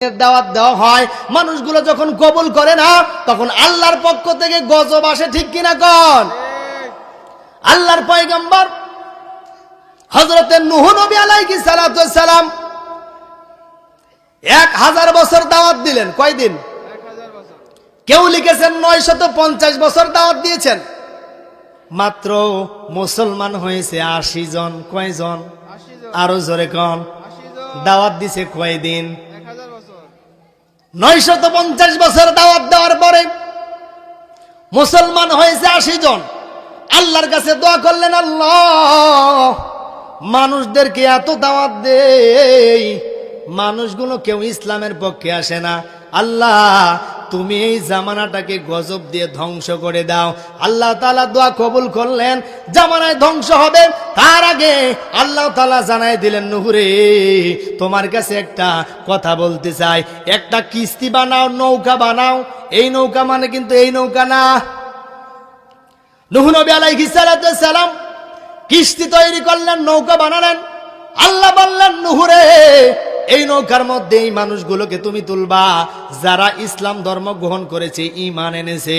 দাওয়াত দেওয়া হয়, মানুষগুলো যখন কবুল করে না তখন আল্লাহর পক্ষ থেকে গজব আসে, ঠিক কিনা কোন? আল্লাহর পয়গম্বর হযরতে নূহ নবী আলাইহিস সালাতু ওয়াস সালাম 1000 বছর দাওয়াত দিলেন। কয়দিন? 1000 বছর। কেউ লিখেছেন 950 বছর দাওয়াত দিয়েছেন। মাত্র মুসলমান হয়েছে 80 জন। কয়জন? 80 জন। আরো জোরে কোন? 80 জন। দাওয়াত দিছে কয়দিন? 1000 বছর। 950 বছর দাওয়াত দেওয়ার পরে মুসলমান হয়েছে 80 জন। আল্লাহর কাছে দোয়া করলেন, আল্লাহ মানুষদেরকে এত দাওয়াত দেই, মানুষগুলো কেউ ইসলামের পক্ষে আসে না। আল্লাহ তুমি এই জামানাটাকে গজব দিয়ে ধ্বংস করে দাও। আল্লাহ তাআলা দোয়া কবুল করলেন। জামানায় ধ্বংস হবে তার আগে আল্লাহ তাআলা জানাই দিলেন, নূহ রে তোমার কাছে একটা কথা বলতে চাই, একটা কিস্তি বানাও, নৌকা বানাও। এই নৌকা মানে কিন্তু এই নৌকা না। নূহ নবী আলাইহিস সালাতু ওয়াস সালাম কিস্তি তৈরি করলেন, নৌকা বানালেন। আল্লাহ বললেন, নূহ রে এই নৌকার মধ্যে এই মানুষগুলোকে তুমি তুলবা যারা ইসলাম ধর্ম গ্রহণ করেছে, ঈমান এনেছে।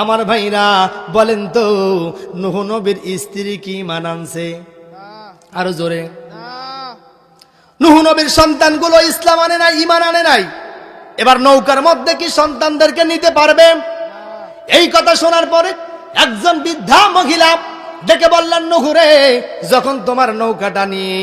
আমার ভাইরা বলেন তো, নূহ নবীর স্ত্রী কি ঈমান আনছে? আরো জোরে। নূহ নবীর সন্তানগুলো ইসলাম আনে নাই, ঈমান আনে নাই। এবার নৌকার মধ্যে কি সন্তানদেরকে নিতে পারবে? এই কথা শোনার পরে একজন বৃদ্ধা মহিলা ডেকে বললেন, নূহ রে যখন তোমার নৌকাটা নিয়ে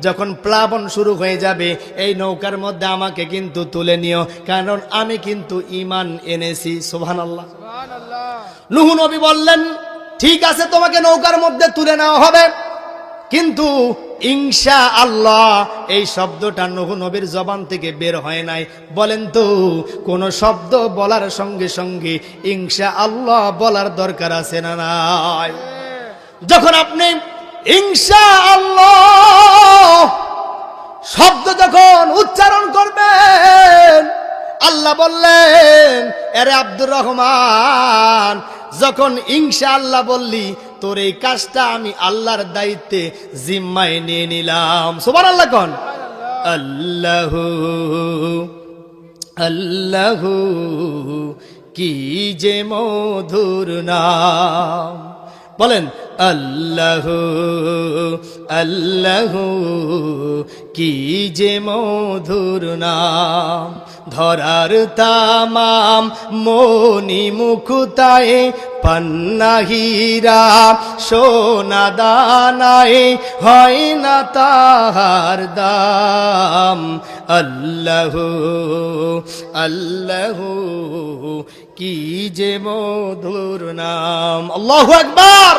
যখন প্লাবন শুরু হয়ে যাবে, এই নৌকার মধ্যে আমাকে কিন্তু তুলে নিও, কারণ আমি কিন্তু ঈমান এনেছি। সুবহানাল্লাহ। সুবহানাল্লাহ। নূহ নবী বললেন, ঠিক আছে তোমাকে নৌকার মধ্যে তুলে নেওয়া হবে, কিন্তু ইনশাআল্লাহ এই শব্দটা নূহ নবীর জবান থেকে বের হয় নাই। বলেন তো, কোন শব্দ বলার সঙ্গে সঙ্গে ইনশাআল্লাহ বলার দরকার আছে না নাই? যখন আপনি ইনশাআল্লাহ শব্দ যখন উচ্চারণ করবেন, আল্লাহ বললেন, আরে আব্দুর রহমান যখন ইনশাআল্লাহ বললি, তোর এই কাজটা আমি আল্লাহর দায়িত্বে জিম্মায় নিয়ে নিলাম। সুবহানাল্লাহ কোন? আল্লাহু আল্লাহু কি যে মধুর নাম। বলেন, আল্লাহু আল্লাহু কি যে মধুর নাম। ধরার তামাম মনি মুকুতায় পান্না হীরা সোনা দানায় হয় না তাহার দাম। আল্লাহু আল্লাহু কি যে মধুর নাম। আল্লাহু আকবার।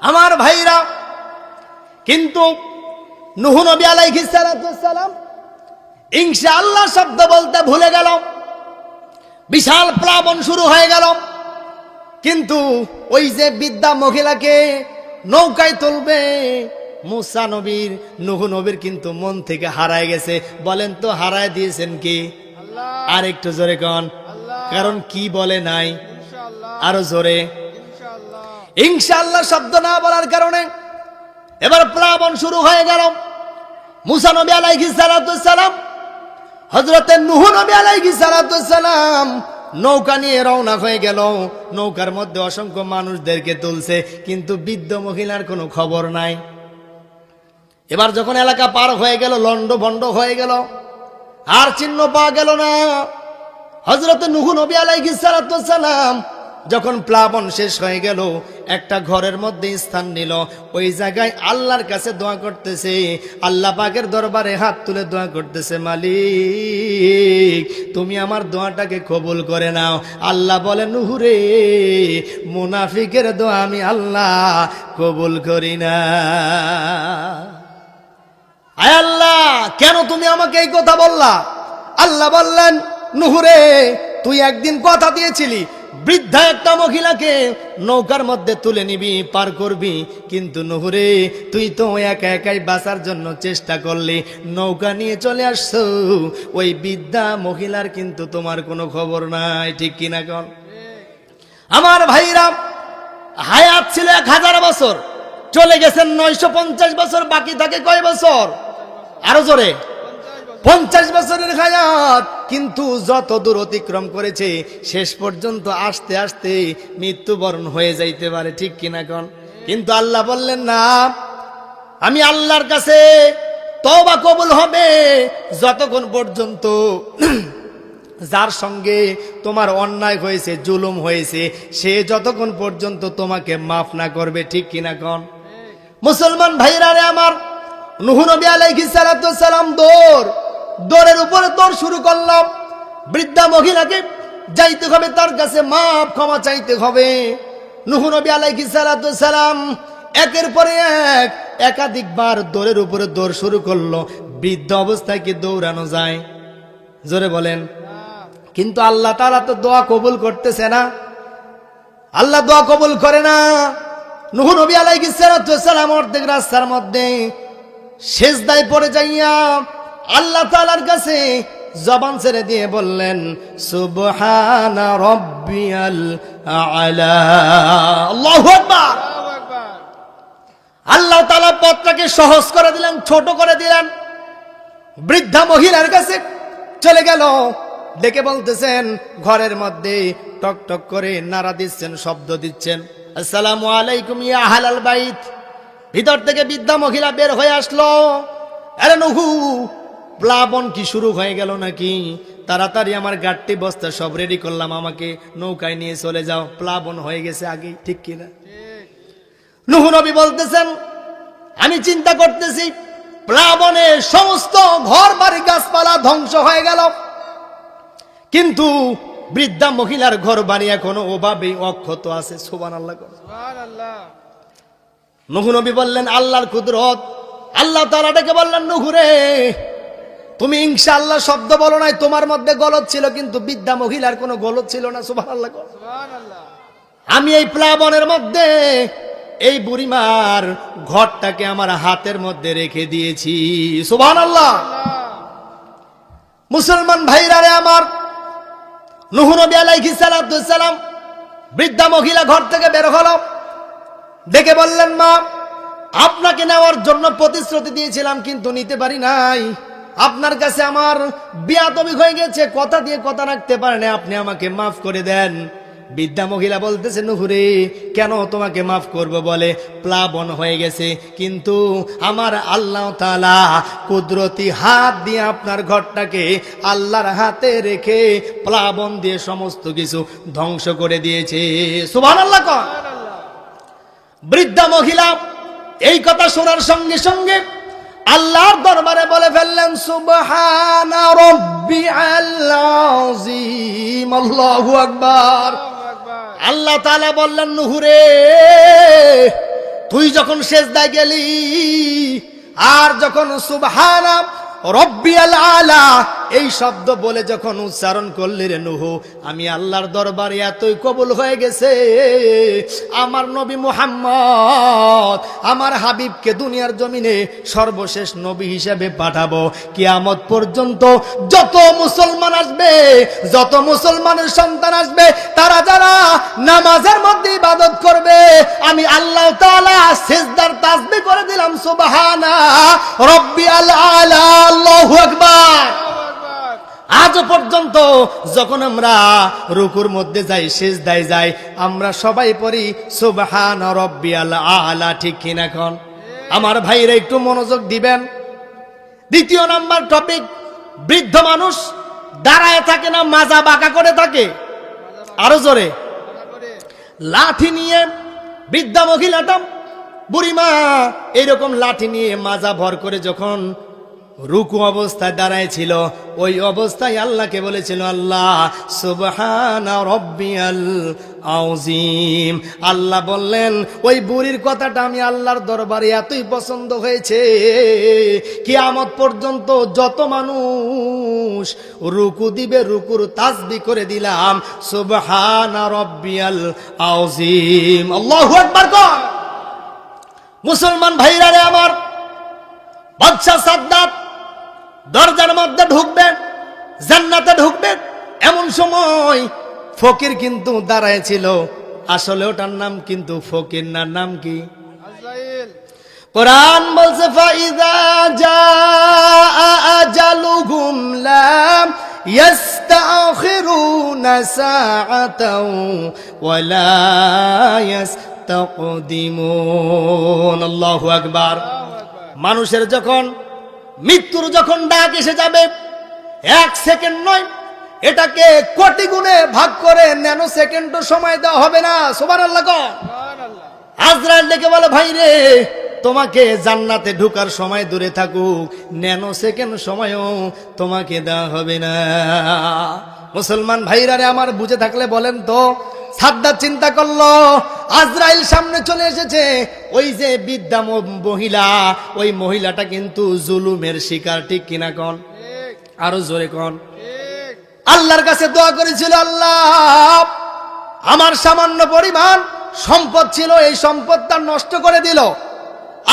আমার ভাইরা, কিন্তু নূহ নবী আলাইহিস সালাতু ওয়াস সালাম ইনশাআল্লাহ শব্দ বলতে ভুলে গেল। বিশাল প্লাবন শুরু হয়ে গেল, কিন্তু ওই যে বৃদ্ধা মহিলাকে নৌকায় তুলবে মুসা নবীর, নূহ নবীর কিন্তু মন থেকে হারায় গেছে। বলেন তো, হারায় দিয়েছেন কি? আল্লাহ। আর একটু জোরে কন। আল্লাহ। কারণ কি বলে নাই? ইনশাআল্লাহ। আরো জোরে। ইনশাআল্লাহ। ইনশাআল্লাহ শব্দ না বলার কারণে এবার প্লাবন শুরু হয়ে গেল। মুসা নবী আলাইহিস সালাতু ওয়াস সালাম, হযরতে নূহ নবী আলাইহিস সালাতু ওয়াস সালাম নৌকা নিয়ে রওনা হয়ে গেল। নৌকার মধ্যে অসংখ্য মানুষদেরকে তুলছে, কিন্তু বৃদ্ধ মহিলার কোনো খবর নাই। এবার যখন এলাকা পার হয়ে গেল, লন্ড ভন্ড হয়ে গেল, আর চিহ্ন পাওয়া গেল না। হযরতে নূহ নবী আলাইহিস সালাতু ওয়াস সালাম যখন প্লাবন শেষ হয়ে গেল, একটা ঘরের মধ্যে স্থান নিল। ওই জায়গায় আল্লাহর কাছে দোয়া করতেছে, আল্লাহ পাকের দরবারে হাত তুলে দোয়া করতেছে, মালিক তুমি আমার দোয়াটাকে কবুল করে নাও। আল্লাহ বলে, নূহ রে মুনাফিকের দোয়া আমি আল্লাহ কবুল করি না। আয় আল্লাহ, কেন তুমি আমাকে এই কথা বললা? আল্লাহ বললেন, নূহ রে তুই একদিন কথা দিয়েছিলি বৃদ্ধা একটা মহিলাকে নৌকার মধ্যে তুলে নিবি, পার করবি, কিন্তু নূহ রে তুই তো একা একাই বাঁচার জন্য চেষ্টা করলি, নৌকা নিয়ে চলে আসছো। ওই বৃদ্ধা মহিলার কিন্তু তোমার কোনো খবর নাই, ঠিক কিনা কন? আমার ভাইরা, হায়াত ছিল 1000 বছর, চলে গেছেন 950 বছর, বাকি থাকে কয় বছর? আরো জোরে। 50 বছরের হায়াত, কিন্তু যত দূর অতিক্রম করেছে শেষ পর্যন্ত আসতে আসতে মৃত্যুবরণ হয়ে যাইতে পারে, ঠিক কিনা কোন? কিন্তু আল্লাহ বললেন না, আমি আল্লাহর কাছে তওবা কবুল হবে যতক্ষণ পর্যন্ত যার সঙ্গে তোমার অন্যায় হয়েছে, জুলুম হয়েছে, সে যতক্ষণ পর্যন্ত তোমাকে মাফ না করবে, ঠিক কিনা কোন? মুসলমান ভাইরা রে আমার, নূহ নবী আলাইহিস সালাতু ওয়াস সালাম দৌড়ের উপরে দৌড় শুরু করলাম। বৃদ্ধা মহিলাকে যাইতে হবে, তার কাছে মাফ ক্ষমা চাইতে হবে। নূহ নবী আলাইহিস সালাতু ওয়াস সালাম একের পরে একাধিকবার দৌড়ের উপরে দৌড় শুরু করলো। বৃদ্ধ অবস্থায় কি দৌড়ানো যায়? জোরে বলেন। কিন্তু আল্লাহ তাআলা তো দোয়া কবুল করতেছে না, আল্লাহ দোয়া কবুল করে না। নূহ নবী আলাইহিস সালাতু ওয়াস সালাম অর্ধেক রাস্তার মধ্যে সিজদায় পড়ে যাইয়া আল্লাহ তাআলার কাছে জবান ছেড়ে দিয়ে বললেন, সুবহানা রাব্বিয়াল আ'লা। আল্লাহু আকবার। আল্লাহু আকবার। আল্লাহ তাআলা পথটাকে সহজ করে দিলেন, ছোট করে দিলেন। বৃদ্ধা মহিলার কাছে চলে গেল, ডেকে বলতেছেন, ঘরের মধ্যে টক টক করে নাড়া দিচ্ছেন, শব্দ দিচ্ছেন, আসসালামু আলাইকুম ইয়া আহলাল বাইত। ভিতর থেকে বৃদ্ধা মহিলা বের হয়ে আসলো। আরে নূহ, প্লাবন কি শুরু হয়ে গেল নাকি? তাড়াতাড়ি আমার গাট্টি বস্তা সব রেডি করলাম, আমাকে নৌকায় নিয়ে চলে যাও, প্লাবন হয়ে গেছে আগে, ঠিক কিনা? নূহ নবী বলতেছেন, আমি চিন্তা করতেছি প্লাবনে সমস্ত ঘর বাড়ি গাছপালা ধ্বংস হয়ে গেল, কিন্তু বৃদ্ধা মহিলার ঘর বাড়ি এখনো ওভাবেই অক্ষত আছে। সুবহানাল্লাহ। সুবহানাল্লাহ। নূহ নবী বললেন, আল্লাহর কুদরত। আল্লাহ তাআলা ডেকে বললেন, নূহ রে, তুমি ইনশাআল্লাহ শব্দ বলো নাই, তোমার মধ্যে গলত ছিল, কিন্তু বৃদ্ধা মহিলার কোনো গলত ছিল না। সুবহানাল্লাহ। সুবহানাল্লাহ। আমি এই প্লাবনের মধ্যে এই বুড়িমার ঘরটাকে আমার হাতের মধ্যে রেখে দিয়েছি। সুবহানাল্লাহ। মুসলমান ভাইরা রে আমার, নূহ নবী আলাইহিস সালাতু ওয়াস সালাম বৃদ্ধা মহিলা ঘর থেকে বের হলো, ডেকে বললেন, মা, আপনাকে নেওয়ার জন্য প্রতিশ্রুতি দিয়েছিলাম কিন্তু নিতে পারি নাই, আপনার কাছে আমার বিয়াদবি হয়ে গেছে, কথা দিয়ে কথা রাখতে পারেন, আপনি আমাকে মাফ করে দেন। বৃদ্ধা মহিলা বলতেছে, নূহ রে, কেন তোমাকে মাফ করব? বলে, প্লাবন হয়ে গেছে, কিন্তু আমার আল্লাহ তাআলা কুদরতি হাত দিয়ে আপনার ঘরটাকে আল্লাহর হাতে রেখে প্লাবন দিয়ে সমস্ত কিছু ধ্বংস করে দিয়েছে। সুবহানাল্লাহ। বৃদ্ধা মহিলা এই কথা শোনার সঙ্গে সঙ্গে আল্লাহর দরবারে বলে ফেললেন, সুবহানা রাব্বিয়াল আযীম। আল্লাহু আকবার। আল্লাহ তাআলা বললেন, নূহ রে, তুই যখন সিজদায় গেলি আর যখন সুবহানা রব্বিয়াল আলা এই শব্দ বলে যখন উচ্চারণ করলি রে নূহ, আমি আল্লাহর দরবারে এতই কবুল হয়ে গেছে, আমার নবী মুহাম্মদ, আমার হাবিবকে দুনিয়ার জমিনে সর্বশেষ নবী হিসেবে পাঠাবো। কিয়ামত পর্যন্ত যত মুসলমান আসবে, যত মুসলমানের সন্তান আসবে, তারা যারা নামাজের মধ্যে ইবাদত করবে, আমি আল্লাহ তাআলা সিজদার তাসবিহ করে দিলাম, সুবহানা রব্বিয়াল আলা। আল্লাহু আকবার। আজ পর্যন্ত যখন আমরা রুকুর মধ্যে যাই, সিজদায় যাই, আমরা সবাই পড়ি সুবহান রাব্বিয়াল আলা, ঠিক কিনা এখন? আমার ভাইরা একটু মনোযোগ দিবেন। দ্বিতীয় নাম্বার টপিক, বৃদ্ধ মানুষ দাঁড়ায় থাকে না, মাজা বাঁকা করে থাকে। আরো জোরে। লাঠি নিয়ে বৃদ্ধা মহিলাটা, বুড়িমা এইরকম লাঠি নিয়ে মাজা ভর করে যখন রুকু অবস্থায় দাঁড়ায় ছিল, ওই অবস্থায় আল্লাহকে বলেছিল, আল্লাহ সুবহানা রাব্বিয়াল আযীম। আল্লাহ বললেন, ওই বুড়ির কথাটা আমি আল্লাহর দরবারে এতই পছন্দ হয়েছে, কিয়ামত পর্যন্ত যত মানুষ রুকু দিবে, রুকুর তাসবিহ করে দিলাম, সুবহানা রাব্বিয়াল আযীম। আল্লাহু আকবার। মুসলমান ভাইরা রে আমার, বাদশা সাদ্দাত দরজার মধ্যে ঢুকবেন, জান্নাতে ঢুকবেন, এমন সময় ফকির কিন্তু দাঁড়ায় ছিল। আসলে ওটার নাম কিন্তু ফকির না, নাম কি? আজরাইল। কোরআন বলছে ফাইযা জাআ আজালুহুম লাম ইস্তাখিরুনা সাআতাও ওয়ালা ইস্তাকদিমুন। আল্লাহু আকবার। মানুষের যখন মৃত্যুর যখন ডাক এসে যাবে, 1 সেকেন্ড নয়, এটাকে কোটি গুণে ভাগ করে ন্যানো সেকেন্ডও সময় দেওয়া হবে না। সুবহানাল্লাহ। সুবহানাল্লাহ। আজরাইল ডেকে বলে, ভাই রে, তোমাকে জান্নাতে ঢোকার সময় দূরে থাকুক, ন্যানো সেকেন্ড সময়ও তোমাকে দেওয়া হবে না। মুসলমান ভাইরা রে আমার, বুঝে থাকলে বলেন তো। সাদ্দাত চিন্তা করলো, আজরাইল সামনে চলে এসেছে, ওই যে বৃদ্ধা মহিলা, ওই মহিলাটা কিন্তু জুলুমের শিকার, ঠিক কিনা কন? ঠিক আরো জোরে কন। ঠিক। আল্লাহর কাছে দোয়া করেছিল, আল্লাহ আমার সামান্য পরিমাণ সম্পদ ছিল, এই সম্পদটা নষ্ট করে দিল।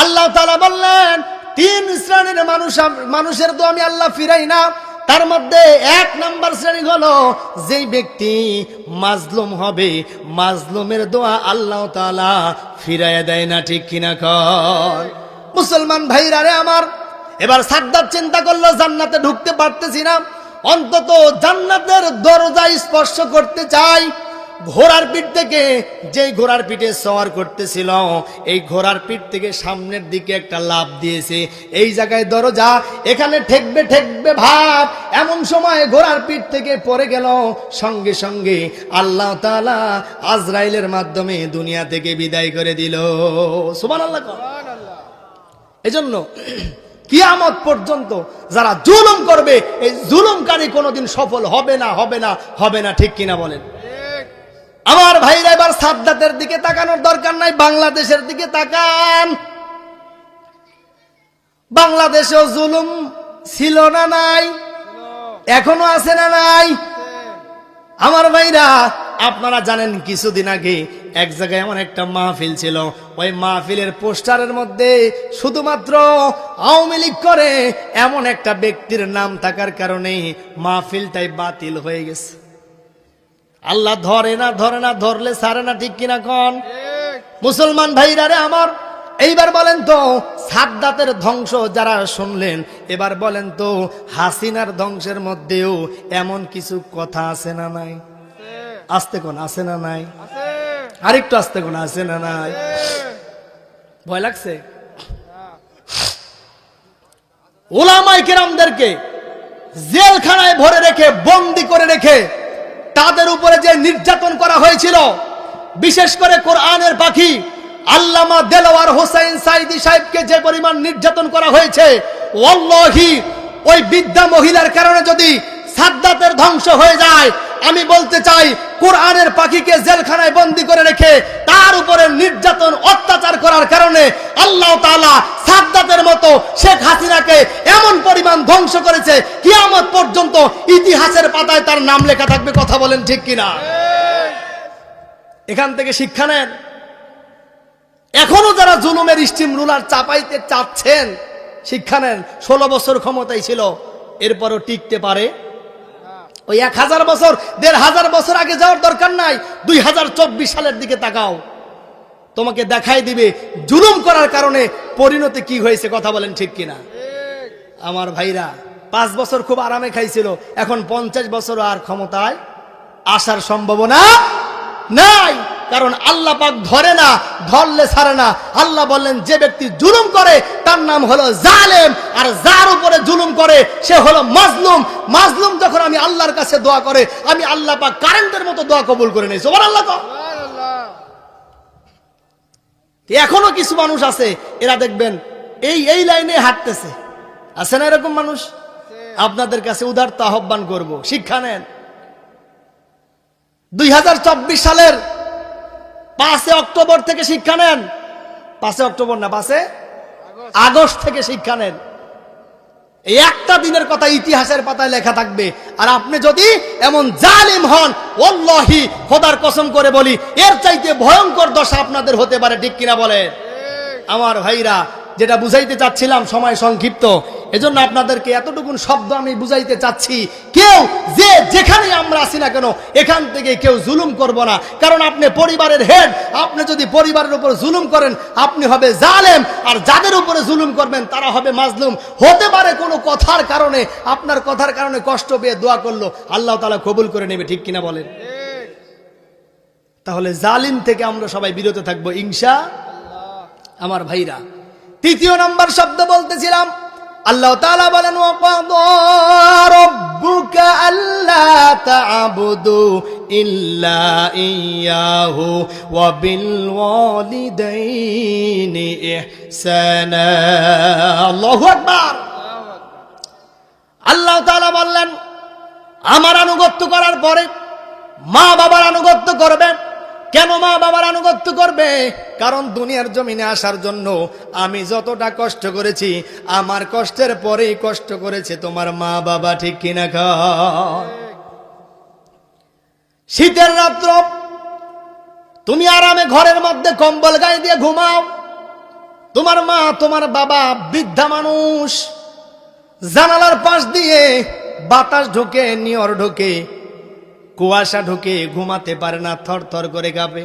আল্লাহ তাআলা বললেন, 3 শ্রেণীর মানুষের দোয়া আমি আল্লাহ ফিরাই না। তার মধ্যে 1 নাম্বার শ্রেণী হলো যেই ব্যক্তি মাজলুম হবে, মাজলুমের দোয়া আল্লাহ তাআলা ফিরাইয়া দেয় না, ঠিক কিনা কর? মুসলমান ভাইরা রে আমার, এবার সাদ্দাত চিন্তা করলো, জান্নাতে ঢুকতে পারতেছি না, অন্তত জান্নাতের দরজা স্পর্শ করতে চাই। ঘোড়ার পিঠ থেকে, যেই ঘোড়ার পিঠে সওয়ার করতেছিল, এই ঘোড়ার পিঠ থেকে সামনের দিকে একটা লাফ দিয়েছে, এই জায়গায় দরজা, এখানে ঠেকবে ঠেকবে ভাব, এমন সময় ঘোড়ার পিঠ থেকে পড়ে গেল। সঙ্গে সঙ্গে আল্লাহ তাআলা আজরাইলের মাধ্যমে দুনিয়া থেকে বিদায় করে দিল। সুবহানাল্লাহ। সুবহানাল্লাহ। এজন্য কিয়ামত পর্যন্ত যারা জুলুম করবে, এই জুলুমকারী কোনোদিন সফল হবে না, হবে না, হবে না, ঠিক কিনা বলেন? ঠিক। আমার ভাইরা এবার সাদ্দাতের দিকে তাকানোর দরকার নাই, বাংলাদেশের দিকে তাকান। বাংলাদেশেও জুলুম ছিল না নাই? এখনো আছে না নাই? আমার ভাইরা, আপনারা জানেন কিছুদিন আগে এক জায়গায় এমন একটা মাহফিল ছিল, ওই মাহফিলের পোস্টারের মধ্যে শুধুমাত্র আওয়ামী লীগ করে এমন একটা ব্যক্তির নাম থাকার কারণে মাহফিলটাই বাতিল হয়ে গেছে। আল্লাহ ধরে না, ধরে না, ধরলে ছাড়ে না, ঠিক কিনা কন? ঠিক। মুসলমান ভাইরা রে আমার, এইবার বলেন তো, সাদ্দাতের ধ্বংস যারা শুনলেন, এবার বলেন তো, হাসিনার ধ্বংসের মধ্যেও এমন কিছু কথা আছে না নাই? আছে। আস্তে কোন আছে না নাই? আছে। আরেকটু আস্তে কোন আছে না নাই? ভয় লাগছে? উলামায়ে কেরামদেরকে জেলখানায় ভরে রেখে, বন্দি করে রেখে, তাদের উপরে যে নির্যাতন করা হয়েছিল, বিশেষ করে কোরআনের পাখি আল্লামা দেলোয়ার হোসেন সাইদি সাহেবকে যে পরিমাণ নির্যাতন করা হয়েছে, ওয়াল্লাহি ওই বৃদ্ধা মহিলার কারণে যদি সাদ্দাতের ধ্বংস হয়ে যায়, আমি বলতে চাই, কোরআনের পাখিকে জেলখানায় বন্দী করে রেখে তার উপরে নির্যাতন অত্যাচার করার কারণে আল্লাহ তাআলা সাদ্দাতের মতো শেখ হাসিনাকে এমন পরিমাণ ধ্বংস করেছে, কিয়ামত পর্যন্ত ইতিহাসের পাতায় তার নাম লেখা থাকবে। কথা বলেন ঠিক কিনা? এখান থেকে শিক্ষা নেন। এখনো যারা জুলুমের স্টিম রুলার চাপাইতে চাচ্ছেন, শিক্ষা নেন। 16 বছর ক্ষমতায় ছিল, এরপরও টিকতে পারে? ওই 1000 বছর, 1500 বছর আগে যাওয়ার দরকার নাই। 2024 সালের দিকে তাকাও, তোমাকে দেখাই দিবে জুলুম করার কারণে পরিণতি কি হয়েছে। কথা বলেন ঠিক কিনা? আমার ভাইরা, 5 বছর খুব আরামে খাইছিল, এখন 50 বছর আর ক্ষমতায় আসার সম্ভাবনা নাই। কারণ আল্লাহ পাক ধরে না, ধরলে ছাড়ে না। আল্লাহ বললেন, যে ব্যক্তি জুলুম করে তার নাম হলো জালেম, আর যার উপরে জুলুম করে সে হলো মাজলুম। মাজলুম যখন আমি আল্লাহর কাছে দোয়া করে, আমি আল্লাহ পাক কারেন্টের মতো দোয়া কবুল করে নেই। সুবহানাল্লাহ। সুবহানাল্লাহ। এখনো কিছু মানুষ আছে, এরা দেখবেন এই লাইনে হাঁটতেছে, আছে না এরকম মানুষ? আপনাদের কাছে উদারতা আহ্বান করব, শিক্ষা নেন। 2024 সালের 5 অক্টোবর থেকে শিক্ষা নেন। 5 অক্টোবর না, 5 আগস্ট থেকে শিক্ষা নেন। এই একটা দিনের কথা ইতিহাসের পাতায় লেখা থাকবে। আর আপনি যদি এমন জালিম হন, ওয়াল্লাহি খোদার কসম করে বলি, এর চাইতে ভয়ঙ্কর দশা আপনাদের হতে পারে, ঠিক কিনা বলেন? আমার ভাইরা, যেটা বুঝাইতে চাচ্ছিলাম, সময় সংক্ষিপ্ত, এজন্য আপনাদেরকে এতটুকুন শব্দ আমি বুঝাইতে চাচ্ছি, কেউ যে যেখানে আমরা আছি না কেন এখান থেকে কেউ জুলুম করব না। কারণ আপনি পরিবারের হেড, আপনি যদি পরিবারের উপর জুলুম করেন আপনি হবে জালেম, আর যাদের উপরে জুলুম করবেন তারা হবে মাজলুম। হতে পারে কোনো কথার কারণে, আপনার কথার কারণে কষ্ট পেয়ে দোয়া করলো, আল্লাহ তাআলা কবুল করে নেবে, ঠিক কিনা বলেন? ঠিক। তাহলে জালিম থেকে আমরা সবাই বিরত থাকবো ইনশাআল্লাহ। আমার ভাইরা, তৃতীয় নাম্বার শব্দ বলতেছিলাম, আল্লাহ তাআলা বলেন ওয়াকাদা রাব্বুকা আল্লা তা'বুদু ইল্লা ইয়্যাহু ওয়া বিল ওয়ালিদাইনি ইহসানা। আল্লাহু আকবার। আল্লাহ তাআলা বললেন আমার আনুগত্য করার পরে মা বাবার আনুগত্য করবে। কেন মা বাবার আনুগত্য করবে? কারণ দুনিয়ার জমিনে আসার জন্য আমি যতটা কষ্ট করেছি, আমার কষ্টের পরেই কষ্ট করেছে তোমার মা বাবা, ঠিক কিনা? শীতের রাত্র তুমি আরামে ঘরের মধ্যে কম্বল গায়ে দিয়ে ঘুমাও, তোমার মা তোমার বাবা বৃদ্ধা মানুষ, জানালার পাশ দিয়ে বাতাস ঢোকে, নিয়র ঢোকে, কুয়াশা ঢোকে, ঘুমাতে পারে না, থর থর করে কাঁপে।